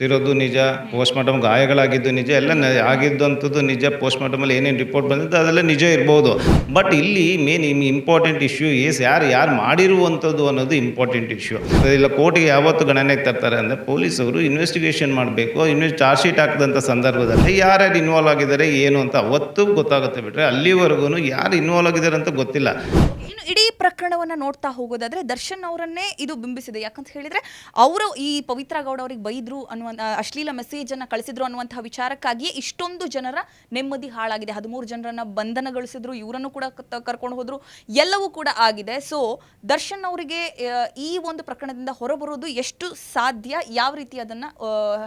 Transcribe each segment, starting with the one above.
ತಿರೋದು ನಿಜ, ಪೋಸ್ಟ್‌ಮಾರ್ಟಮ್ ಗಾಯಗಳಾಗಿದ್ದು ನಿಜ, ಎಲ್ಲ ಆಗಿದ್ದಂಥದ್ದು ನಿಜ. ಪೋಸ್ಟ್‌ಮಾರ್ಟಮಲ್ಲಿ ಏನೇನು ರಿಪೋರ್ಟ್ ಬಂದಿದ್ದು ಅದೆಲ್ಲ ನಿಜ ಇರ್ಬೋದು. ಬಟ್ ಇಲ್ಲಿ ಮೇನ್ ಇಂಪಾರ್ಟೆಂಟ್ ಇಶ್ಯೂ ಯಾರು ಮಾಡಿರುವಂಥದ್ದು ಅನ್ನೋದು ಇಂಪಾರ್ಟೆಂಟ್ ಇಶ್ಯೂ. ಇಲ್ಲ ಕೋರ್ಟ್‌ಗೆ ಯಾವತ್ತು ಗಣನೆಗೆ ತರ್ತಾರೆ ಅಂದರೆ ಪೊಲೀಸವರು ಇನ್ವೆಸ್ಟಿಗೇಷನ್ ಮಾಡಬೇಕು. ಚಾರ್ಜ್ ಶೀಟ್ ಹಾಕಿದಂಥ ಸಂದರ್ಭದಲ್ಲಿ ಯಾರ್ಯಾರು ಇನ್ವಾಲ್ವ್ ಆಗಿದ್ದಾರೆ ಏನು ಅಂತ ಅವತ್ತು ಗೊತ್ತಾಗುತ್ತೆ. ಬಿಟ್ಟರೆ ಅಲ್ಲಿವರೆಗೂ ಯಾರು ಇನ್ವಾಲ್ವ್ ಆಗಿದ್ದಾರೆ ಅಂತ ಗೊತ್ತಿಲ್ಲ. ಇನ್ನು ಇಡೀ ಪ್ರಕರಣವನ್ನ ನೋಡ್ತಾ ಹೋಗೋದಾದ್ರೆ ದರ್ಶನ್ ಅವರನ್ನೇ ಇದು ಬಿಂಬಿಸಿದೆ. ಯಾಕಂತ ಹೇಳಿದ್ರೆ ಅವರು ಈ ಪವಿತ್ರ ಗೌಡ ಅವರಿಗೆ ಬೈದ್ರು ಅನ್ನುವ ಅಶ್ಲೀಲ ಮೆಸೇಜ್ ಅನ್ನ ಕಳಿಸಿದ್ರು ಅನ್ನುವಂತಹ ವಿಚಾರಕ್ಕಾಗಿಯೇ ಇಷ್ಟೊಂದು ಜನರ ನೆಮ್ಮದಿ ಹಾಳಾಗಿದೆ. 13 ಜನರನ್ನ ಬಂಧನಗೊಳಿಸಿದ್ರು, ಇವರನ್ನು ಕೂಡ ಕರ್ಕೊಂಡು ಹೋದ್ರು, ಎಲ್ಲವೂ ಕೂಡ ಆಗಿದೆ. ಸೊ ದರ್ಶನ್ ಅವರಿಗೆ ಈ ಒಂದು ಪ್ರಕರಣದಿಂದ ಹೊರಬರೋದು ಎಷ್ಟು ಸಾಧ್ಯ, ಯಾವ ರೀತಿ ಅದನ್ನ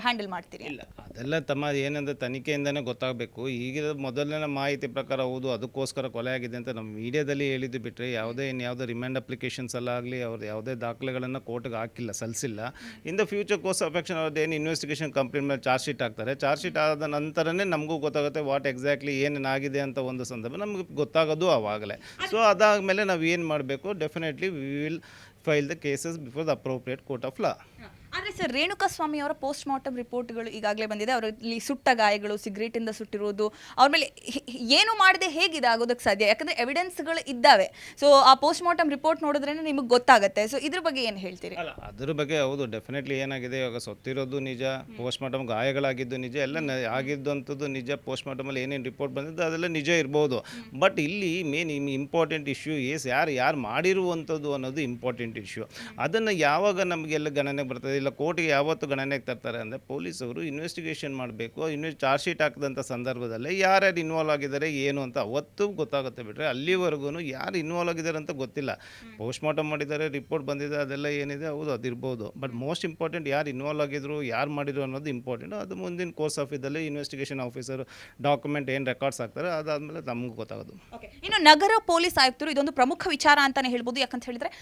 ಹ್ಯಾಂಡಲ್ ಮಾಡ್ತೀರಿ? ಇಲ್ಲ ಅದೆಲ್ಲ ತಮ್ಮ ಏನಂದ್ರೆ ತನಿಖೆಯಿಂದನೇ ಗೊತ್ತಾಗಬೇಕು. ಈಗಿನ ಮೊದಲನೇ ಮಾಹಿತಿ ಪ್ರಕಾರ ಹೌದು ಅದಕ್ಕೋಸ್ಕರ ಕೊಲೆ ಆಗಿದೆ ಅಂತ ನಮ್ಮ ಮೀಡಿಯಾದಲ್ಲಿ ಹೇಳಿದ್ದು ಬಿಟ್ಟರೆ ಯಾವುದೇ ರಿಮ್ಯಾಂಡ್ ಅಪ್ಲಿಕೇಶನ್ಸ್ ಎಲ್ಲ ಆಗಲಿ ಅವ್ರದ್ದು ಯಾವುದೇ ದಾಖಲೆಗಳನ್ನು ಕೋರ್ಟ್ಗೆ ಹಾಕಿಲ್ಲ, ಸಲ್ಲಿಸಿಲ್ಲ. In the future course of action ಅವ್ರದ್ದು ಏನು ಇನ್ವೆಸ್ಟಿಗೇಷನ್ ಕಂಪ್ಲೀಟ್ ಮೇಲೆ ಚಾರ್ಜ್ ಶೀಟ್ ಹಾಕ್ತಾರೆ. ಚಾರ್ಜ್ ಶೀಟ್ ಆದ ನಂತರನೇ ನಮಗೂ ಗೊತ್ತಾಗುತ್ತೆ ವಾಟ್ ಎಕ್ಸಾಕ್ಟ್ಲಿ ಏನೇನಾಗಿದೆ ಅಂತ ಒಂದು ಸಂದರ್ಭ ನಮಗೆ ಗೊತ್ತಾಗೋದು ಆವಾಗಲೇ. ಸೊ ಅದಾದಮೇಲೆ ನಾವು ಏನು ಮಾಡಬೇಕು, definitely we will file the cases before the appropriate court of law. ಆದರೆ ಸರ್, ರೇಣುಕಾಸ್ವಾಮಿ ಅವರ ಪೋಸ್ಟ್ ಮಾರ್ಟಮ್ ರಿಪೋರ್ಟ್ಗಳು ಈಗಾಗಲೇ ಬಂದಿದೆ. ಅವರಲ್ಲಿ ಸುಟ್ಟ ಗಾಯಗಳು, ಸಿಗರೇಟಿಂದ ಸುಟ್ಟಿರೋದು, ಅವ್ರ ಮೇಲೆ ಏನು ಮಾಡದೆ ಹೇಗಿದೆ ಆಗೋದಕ್ಕೆ ಸಾಧ್ಯ? ಯಾಕಂದರೆ ಎವಿಡೆನ್ಸ್ಗಳು ಇದ್ದಾವೆ. ಸೊ ಆ ಪೋಸ್ಟ್ ಮಾರ್ಟಮ್ ರಿಪೋರ್ಟ್ ನೋಡಿದ್ರೇ ನಿಮಗೆ ಗೊತ್ತಾಗುತ್ತೆ. ಸೊ ಇದ್ರ ಬಗ್ಗೆ ಏನು ಹೇಳ್ತೀರಿ? ಅಲ್ಲ ಅದ್ರ ಬಗ್ಗೆ ಹೌದು ಡೆಫಿನೆಟ್ಲಿ ಏನಾಗಿದೆ, ಇವಾಗ ಸತ್ತಿರೋದು ನಿಜ, ಪೋಸ್ಟ್ ಮಾರ್ಟಮ್ ಗಾಯಗಳಾಗಿದ್ದು ನಿಜ, ಎಲ್ಲ ಆಗಿದ್ದಂಥದ್ದು ನಿಜ. ಪೋಸ್ಟ್ ಮಾರ್ಟಮಲ್ಲಿ ಏನೇನು ರಿಪೋರ್ಟ್ ಬಂದಿದ್ದು ಅದೆಲ್ಲ ನಿಜ ಇರ್ಬೋದು. ಬಟ್ ಇಲ್ಲಿ ಮೇನ್ ಇಂಪಾರ್ಟೆಂಟ್ ಇಶ್ಯೂ ಯಾರು ಮಾಡಿರುವಂಥದ್ದು ಅನ್ನೋದು ಇಂಪಾರ್ಟೆಂಟ್ ಇಶ್ಯೂ. ಅದನ್ನು ಯಾವಾಗ ನಮಗೆಲ್ಲ ಗಣನೆಗೆ ಬರ್ತದೆ, ಇಲ್ಲ ಕೋರ್ಟ್ಗೆ ಯಾವತ್ತು ಗಣನೆಗೆ ತರ್ತಾರೆ ಅಂದರೆ ಪೊಲೀಸವರು ಇನ್ವೆಸ್ಟಿಗೇಷನ್ ಮಾಡಬೇಕು. ಚಾರ್ಜ್ ಶೀಟ್ ಹಾಕಿದಂಥ ಸಂದರ್ಭದಲ್ಲಿ ಯಾರ್ಯಾರು ಇನ್ವಾಲ್ವ್ ಆಗಿದ್ದಾರೆ ಏನು ಅಂತ ಅವತ್ತು ಗೊತ್ತಾಗುತ್ತೆ. ಬಿಟ್ಟರೆ ಅಲ್ಲಿವರೆಗೂ ಯಾರು ಇನ್ವಾಲ್ವ್ ಆಗಿದ್ದಾರೆ ಅಂತ ಗೊತ್ತಿಲ್ಲ. ಪೋಸ್ಟ್ ಮಾರ್ಟಮ್ ಮಾಡಿದ್ದಾರೆ, ರಿಪೋರ್ಟ್ ಬಂದಿದೆ, ಅದೆಲ್ಲ ಏನಿದೆ ಹೌದು ಅದಿರ್ಬೋದು. ಬಟ್ ಮೋಸ್ಟ್ ಇಂಪಾರ್ಟೆಂಟ್ ಯಾರು ಇನ್ವಾಲ್ವ್ ಆಗಿದ್ರು, ಯಾರು ಮಾಡಿದ್ರು ಅನ್ನೋದು ಇಂಪಾರ್ಟೆಂಟ್. ಅದು ಮುಂದಿನ ಕೋರ್ಸ್ ಆಫ್ ಇದರಲ್ಲಿ ಇನ್ವೆಸ್ಟಿಗೇಷನ್ ಆಫೀಸರ್ ಡಾಕ್ಯುಮೆಂಟ್ ಏನು ರೆಕಾರ್ಡ್ಸ್ ಆಗ್ತಾರೆ ಅದಾದಮೇಲೆ ನಮ್ಗೆ ಗೊತ್ತಾಗೋದು. ಇನ್ನು ನಗರ ಪೊಲೀಸ್ ಆಯುಕ್ತರು ಇದೊಂದು ಪ್ರಮುಖ ವಿಚಾರ ಅಂತಾನೆ ಹೇಳ್ಬೋದು. ಯಾಕಂತ ಹೇಳಿದ್ರೆ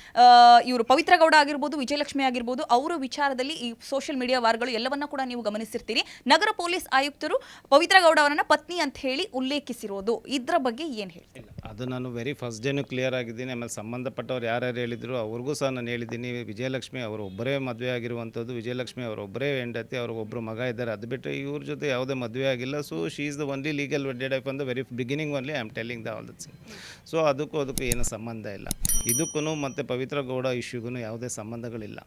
ಇವರು ಪವಿತ್ರ ಗೌಡ ಆಗಿರ್ಬೋದು, ವಿಜಯಲಕ್ಷ್ಮಿ ಆಗಿರ್ಬೋದು, ಅವರ ವಿಚಾರದಲ್ಲಿ ಈ ಸೋಷಿಯಲ್ ಮೀಡಿಯಾ ವಾರ್ಗಳು ಎಲ್ಲವನ್ನ ಕೂಡ ನೀವು ಗಮನಿಸಿರ್ತೀರಿ. ನಗರ ಪೊಲೀಸ್ ಆಯುಕ್ತರು ಪವಿತ್ರ ಗೌಡ ಅವರನ್ನ ಪತ್ನಿ ಅಂತ ಹೇಳಿ ಉಲ್ಲೇಖಿಸಿರೋದು, ಇದ್ರ ಬಗ್ಗೆ ಏನು ಹೇಳ್ತೀರಿ? ಅದು ನಾನು ವೆರಿ ಫಸ್ಟ್ ಡೇನು ಕ್ಲಿಯರ್ ಆಗಿದ್ದೀನಿ. ಆಮೇಲೆ ಸಂಬಂಧಪಟ್ಟವ್ರು ಯಾರ್ಯಾರು ಹೇಳಿದ್ರು ಅವ್ರಿಗೂ ಸಹ ನಾನು ಹೇಳಿದ್ದೀನಿ. ವಿಜಯಲಕ್ಷ್ಮಿ ಅವರು ಒಬ್ಬರೇ ಮದುವೆ ಆಗಿರುವಂಥದ್ದು, ವಿಜಯಲಕ್ಷ್ಮಿ ಅವರು ಒಬ್ಬರೇ ಹೆಂಡತಿ, ಅವ್ರಿಗೆ ಒಬ್ಬರು ಮಗ ಇದ್ದಾರೆ. ಅದು ಬಿಟ್ಟರೆ ಇವ್ರ ಜೊತೆ ಯಾವುದೇ ಮದುವೆ ಆಗಿಲ್ಲ. So she is the only legal wedded wife ಅಂತ very beginning only I am telling the all that's. So ಅದಕ್ಕೂ ಏನೂ ಸಂಬಂಧ ಇಲ್ಲ. ಇದಕ್ಕೂ ಮತ್ತು ಪವಿತ್ರ ಗೌಡ ಇಶ್ಯೂಗೂ ಯಾವುದೇ ಸಂಬಂಧಗಳಿಲ್ಲ.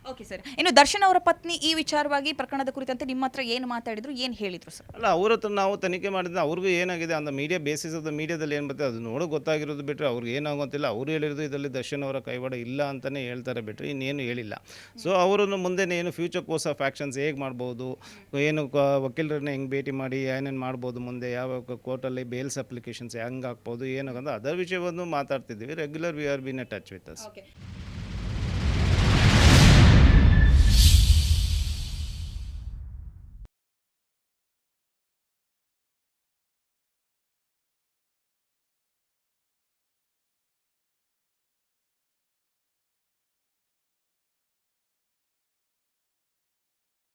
Okay sir. ಇನ್ನು ದರ್ಶನ್ ಅವರ ಪತ್ನಿ ಈ ವಿಚಾರವಾಗಿ ಪ್ರಕರಣದ ಕುರಿತಂತೆ ನಿಮ್ಮ ಹತ್ರ ಏನು ಮಾತಾಡಿದ್ರು, ಏನು ಹೇಳಿದ್ರು ಸರ್? ಅಲ್ಲ ಅವ್ರ ಹತ್ರ ನಾವು ತನಿಖೆ ಮಾಡಿದ್ರೆ ಅವ್ರಿಗೂ ಏನಾಗಿದೆ ಅಂತ ಮೀಡಿಯಾ ಬೇಸಿಸ್ ಆಫ್ ದ ಮೀಡಿಯಾದಲ್ಲಿ ಏನು ಬರ್ತದೆ ಅದು ನೋಡೋ ಗೊತ್ತಾಗಿರೋದು. ಬಿಟ್ಟರೆ ಅವ್ರಿಗೆ ಏನಾಗೋಂತಿಲ್ಲ. ಅವರು ಹೇಳಿರೋದು ಇದರಲ್ಲಿ ದರ್ಶನ್ ಅವರ ಕೈವಾಡ ಇಲ್ಲ ಅಂತಲೇ ಹೇಳ್ತಾರೆ, ಬಿಟ್ಟರೆ ಇನ್ನೇನು ಹೇಳಿಲ್ಲ. ಸೊ ಅವರನ್ನು ಮುಂದೆ ಏನು ಫ್ಯೂಚರ್ ಕೋರ್ಸ್ ಆಫ್ ಆ್ಯಕ್ಷನ್ಸ್ ಹೇಗೆ ಮಾಡ್ಬೋದು, ಏನು ವಕೀಲರನ್ನ ಹೆಂಗೆ ಭೇಟಿ ಮಾಡಿ ಏನೇನು ಮಾಡ್ಬೋದು, ಮುಂದೆ ಯಾವ ಕೋರ್ಟಲ್ಲಿ ಬೇಲ್ಸ್ ಅಪ್ಲಿಕೇಶನ್ಸ್ ಹೆಂಗೆ ಹಾಕ್ಬೋದು, ಏನಾಗಂತ ಅದರ ವಿಷಯವನ್ನು ಮಾತಾಡ್ತಿದ್ದೀವಿ. Regular we are been a touch with us.